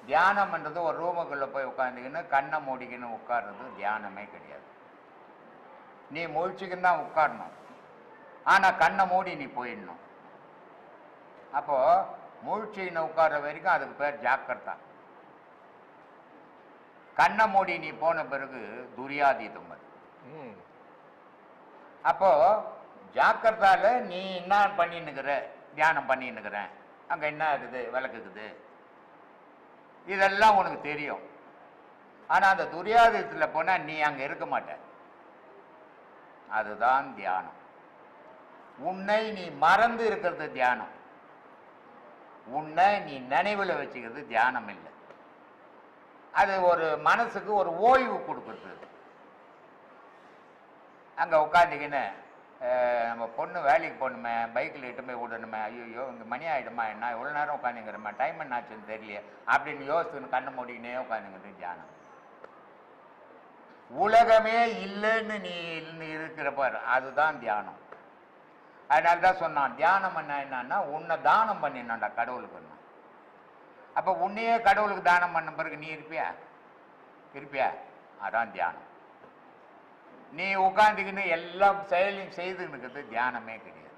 தியானம்ன்றது ஒரு ரூமுக்குள்ளே போய் உட்காந்துக்கின்னு கண்ணை மூடிக்கின்னு உட்கார்றது தியானமே கிடையாது. நீ முழிச்சுக்கின்னு தான் உட்காரணும், ஆனால் கண்ணை மூடி நீ போயிடணும். அப்போது முழிச்சுக்கின்னு உட்கார்ற வரைக்கும் அதுக்கு பேர் ஜாக்கிரதா. கண்ணை மூடி நீ போன பிறகு துரியாதீதம் அது. அப்போ ஜாக்கிரதால நீ என்ன பண்ணின்னுக்கிற, தியானம் பண்ணின்னுக்கிறேன், அங்கே என்ன இருக்குது, விளக்குக்குது, இதெல்லாம் உனக்கு தெரியும். ஆனால் அந்த துரியாதீதத்தில் போனால் நீ அங்கே இருக்க மாட்ட. அதுதான் தியானம். உன்னை நீ மறந்து இருக்கிறது தியானம். உன்னை நீ நினைவில் வச்சுக்கிறது தியானம் இல்லை. அது ஒரு மனசுக்கு ஒரு ஓய்வு கொடுக்குறது. அங்கே உட்காந்துக்கின்னு நம்ம பொண்ணு வேலைக்கு போகணுமே, பைக்கில் இட்டு போய் விடணுமே, ஐயோ இங்கே மணி ஆகிடுமா, என்ன எவ்வளோ நேரம் உட்காந்துங்கிறமா, டைம் என்ன ஆச்சுன்னு தெரியலையே அப்படின்னு யோசிச்சுன்னு கண்ணை மூடிக்கினே உட்காந்துங்கிறது தியானம். உலகமே இல்லைன்னு நீ இருக்கிற பாரு, அதுதான் தியானம். அதனால தான் சொன்னான் தியானம் என்னன்னா உன்னை தானம் பண்ணினான்டா கடவுளுக்கு. அப்போ உன்னையே கடவுளுக்கு தானம் பண்ண பிறகு நீ இருப்பியா? அதான் தியானம். நீ உட்காந்துக்கின்னு எல்லாம் செயலையும் செய்துன்னு இருக்கிறது தியானமே கிடையாது.